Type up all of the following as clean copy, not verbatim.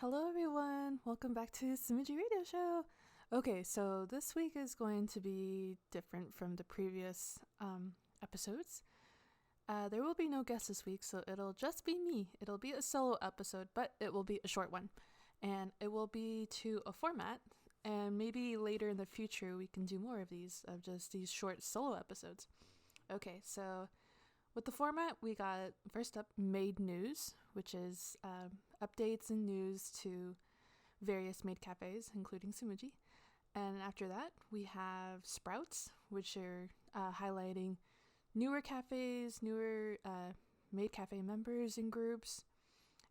Hello everyone, welcome back to Sumuji Radio Show. Okay, so this week is going to be different from the previous episodes. There will be no guests this week, so it'll just be me. It'll be a solo episode, but it will be a short one. And it will be to a format, and maybe later in the future we can do more of just these short solo episodes. Okay, so with the format, we got first up Maid News, which is updates and news to various maid cafes, including Sumuji. And after that, we have Sprouts, which are highlighting newer cafes, newer maid cafe members and groups,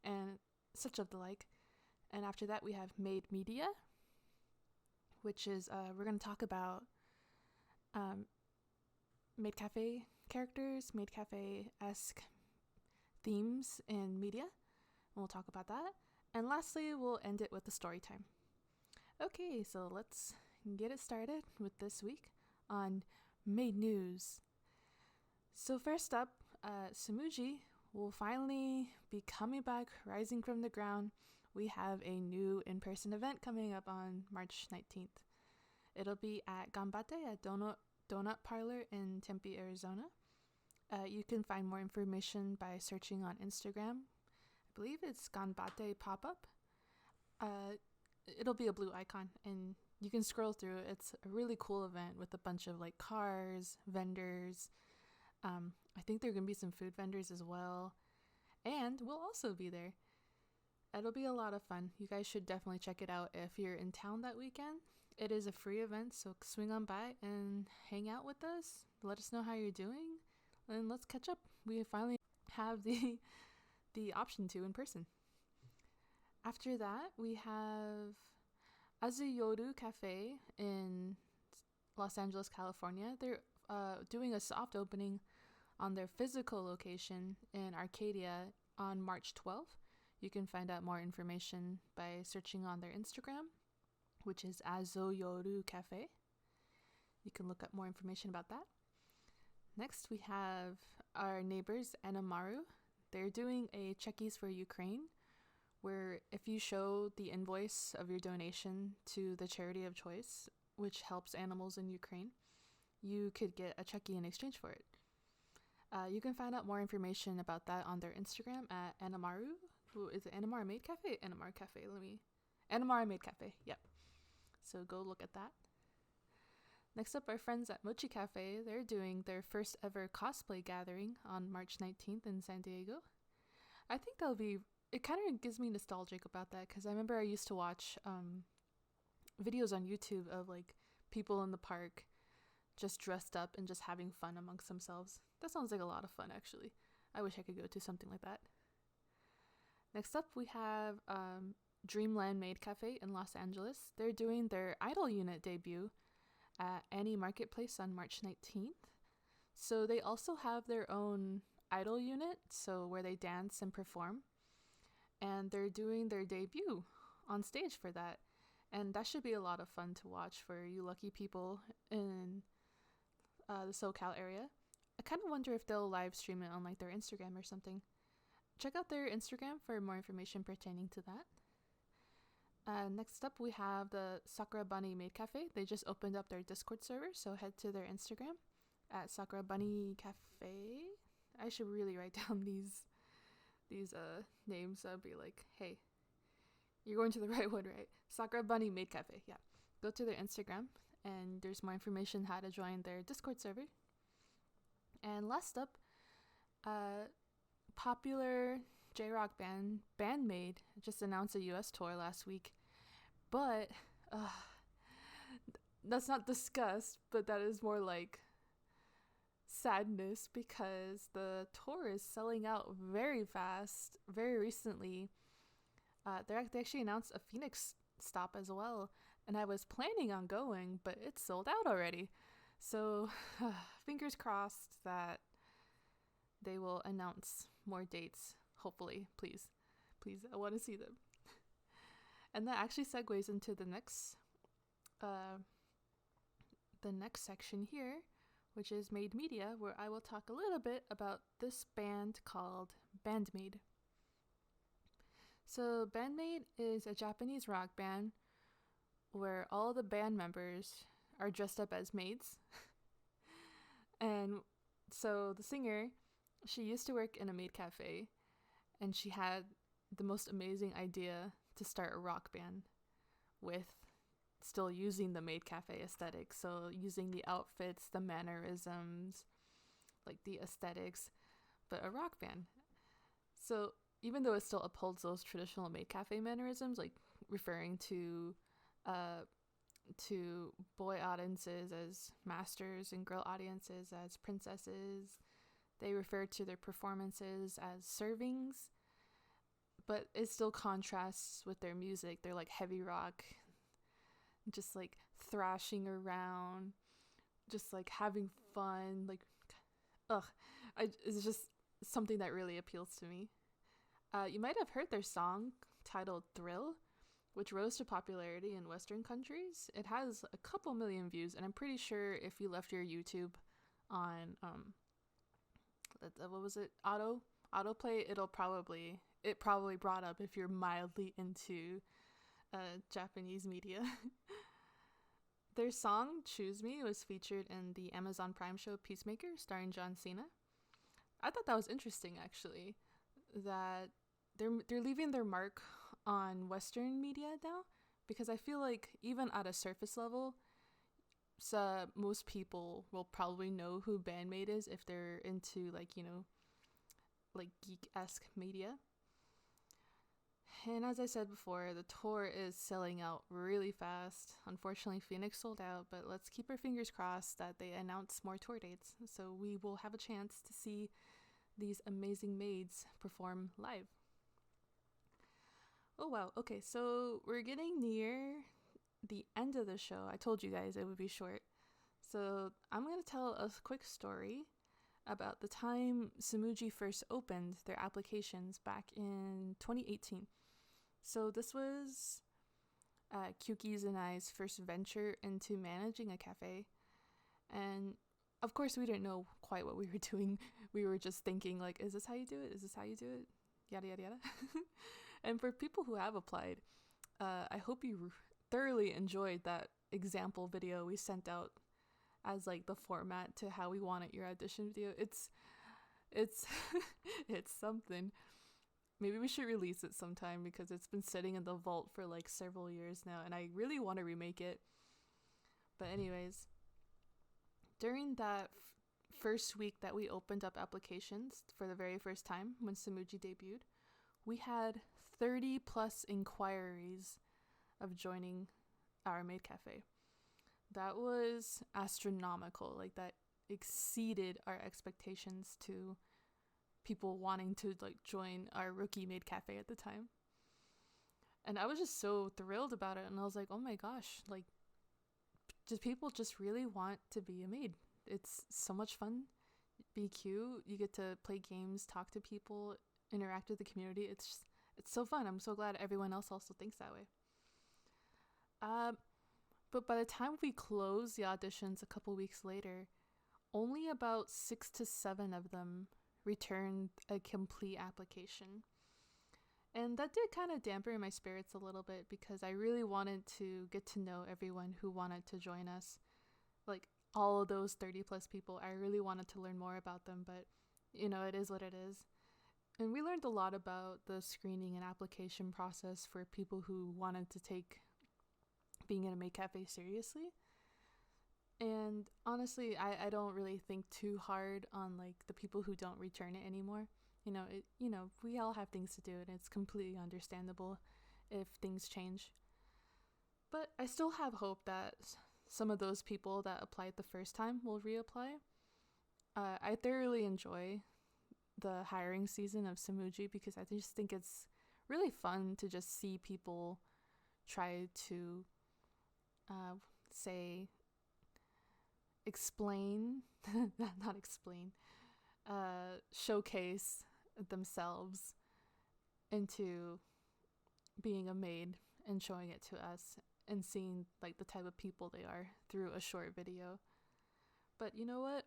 and such of the like. And after that, we have Maid Media, which is we're going to talk about maid cafe characters, maid cafe-esque themes in media. We'll talk about that. And lastly, we'll end it with the story time. Okay, so let's get it started with this week on Maid News. So first up, Sumuji will finally be coming back, rising from the ground. We have a new in-person event coming up on March 19th. It'll be at Ganbatte at Donut Parlor in Tempe, Arizona. You can find more information by searching on Instagram. I believe it's Ganbatte Popup. It'll be a blue icon, and you can scroll through. It's a really cool event with a bunch of like cars, vendors. I think there are going to be some food vendors as well, and we'll also be there. It'll be a lot of fun. You guys should definitely check it out if you're in town that weekend. It is a free event, so swing on by and hang out with us. Let us know how you're doing, and let's catch up. We finally have the option to in person. After that, we have Asayoru Cafe in Los Angeles, California. They're doing a soft opening on their physical location in Arcadia on March 12th. You can find out more information by searching on their Instagram, which is Asayoru Cafe. You can look up more information about that. Next, we have our neighbors, Animaru. They're doing a Checkies for Ukraine, where if you show the invoice of your donation to the charity of choice, which helps animals in Ukraine, you could get a Checkie in exchange for it. You can find out more information about that on their Instagram at Animaru. Is it Animaru Maid Cafe? Animaru Cafe. Animaru Maid Cafe. Yep. So go look at that. Next up, our friends at Mochi Cafe. They're doing their first ever cosplay gathering on March 19th in San Diego. I think it kind of gives me nostalgic about that, because I remember I used to watch videos on YouTube of like people in the park just dressed up and just having fun amongst themselves. That sounds like a lot of fun, actually. I wish I could go to something like that. Next up, we have Dreamland Maid Cafe in Los Angeles. They're doing their Idol unit debut at Annie Marketplace on March 19th. So they also have their own Idol unit, so where they dance and perform. And they're doing their debut on stage for that. And that should be a lot of fun to watch for you lucky people in the SoCal area. I kind of wonder if they'll live stream it on like their Instagram or something. Check out their Instagram for more information pertaining to that. Next up, we have the Sakura Bunny Maid Cafe. They just opened up their Discord server, so head to their Instagram at Sakura Bunny Cafe. I should really write down these names. I'll be like, hey, you're going to the right one, right? Sakura Bunny Maid Cafe. Yeah, go to their Instagram, and there's more information how to join their Discord server. And last up, popular J-rock band BAND-MAID just announced a US tour last week. But that's not disgust, but that is more like sadness, because the tour is selling out very fast. Very recently, they actually announced a Phoenix stop as well, and I was planning on going, but it's sold out already. So fingers crossed that they will announce more dates. Hopefully, please, I want to see them. And that actually segues into the next section here, which is Maid Media, where I will talk a little bit about this band called BAND-MAID. So BAND-MAID is a Japanese rock band where all the band members are dressed up as maids. And so the singer, she used to work in a maid cafe, and she had the most amazing idea to start a rock band with still using the maid cafe aesthetic. So using the outfits, the mannerisms, like the aesthetics, but a rock band. So even though it still upholds those traditional maid cafe mannerisms, like referring to boy audiences as masters and girl audiences as princesses, they refer to their performances as servings, but it still contrasts with their music. They're like heavy rock, just like thrashing around, just like having fun, like it's just something that really appeals to me. You might have heard their song titled Thrill, which rose to popularity in Western countries. It has a couple million views, and I'm pretty sure if you left your YouTube on what was it, autoplay, it probably brought up if you're mildly into Japanese media. Their song Choose Me was featured in the Amazon Prime show Peacemaker, starring John Cena. I thought that was interesting, actually, that they're leaving their mark on Western media now, because I feel like even at a surface level, most people will probably know who BAND-MAID is if they're into like geek-esque media. And as I said before, the tour is selling out really fast. Unfortunately, Phoenix sold out, but let's keep our fingers crossed that they announce more tour dates so we will have a chance to see these amazing maids perform live. Oh wow, okay, so we're getting near the end of the show. I told you guys it would be short. So I'm going to tell a quick story about the time Sumuji first opened their applications back in 2018. So this was Kyuki's and I's first venture into managing a cafe. And of course, we didn't know quite what we were doing. We were just thinking like, is this how you do it? Is this how you do it? Yada, yada, yada. And for people who have applied, I hope you thoroughly enjoyed that example video we sent out as like the format to how we wanted your audition video. It's it's something. Maybe we should release it sometime because it's been sitting in the vault for like several years now, and I really want to remake it. But anyways, during that first week that we opened up applications for the very first time when Sumuji debuted, we had 30 plus inquiries of joining our maid cafe. That was astronomical. Like, that exceeded our expectations to people wanting to like join our rookie maid cafe at the time. And I was just so thrilled about it, and I was like, oh my gosh, like, just people just really want to be a maid. It's so much fun. Be cute. You get to play games, talk to people, interact with the community. It's so fun. I'm so glad everyone else also thinks that way. But by the time we closed the auditions a couple weeks later, only about 6 to 7 of them returned a complete application. And that did kind of dampen my spirits a little bit because I really wanted to get to know everyone who wanted to join us. Like, all of those 30 plus people, I really wanted to learn more about them, but it is what it is. And we learned a lot about the screening and application process for people who wanted to take being in a maid cafe seriously. And honestly, I don't really think too hard on like the people who don't return it anymore. We all have things to do, and it's completely understandable if things change. But I still have hope that some of those people that applied the first time will reapply. I thoroughly enjoy the hiring season of Sumuji because I just think it's really fun to just see people try to showcase themselves into being a maid and showing it to us and seeing like the type of people they are through a short video. But you know what?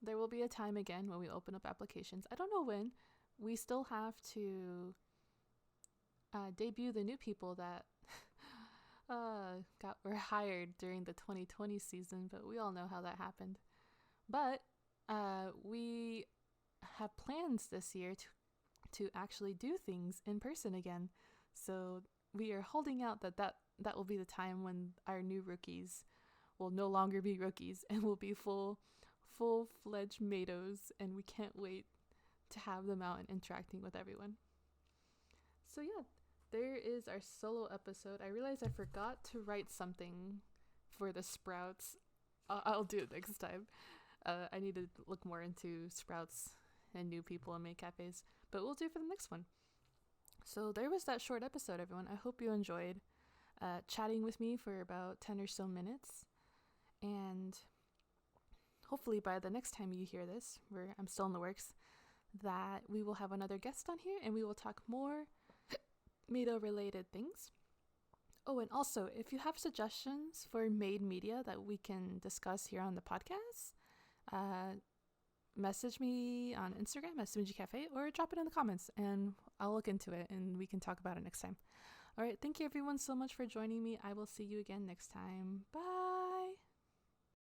There will be a time again when we open up applications. I don't know when. We still have to debut the new people that were hired during the 2020 season, but we all know how that happened. But we have plans this year to actually do things in person again. So we are holding out that will be the time when our new rookies will no longer be rookies and will be full-fledged maidos, and we can't wait to have them out and interacting with everyone. So yeah, there is our solo episode. I realized I forgot to write something for the sprouts. I'll do it next time. I need to look more into sprouts and new people and maid cafes, but we'll do it for the next one. So there was that short episode, everyone. I hope you enjoyed chatting with me for about 10 or so minutes. And hopefully by the next time you hear this, where I'm still in the works, that we will have another guest on here and we will talk more Maido related things. Oh, and also, if you have suggestions for Maid Media that we can discuss here on the podcast, message me on Instagram at Sumuji Cafe or drop it in the comments and I'll look into it and we can talk about it next time. All right, thank you everyone so much for joining me. I will see you again next time. Bye.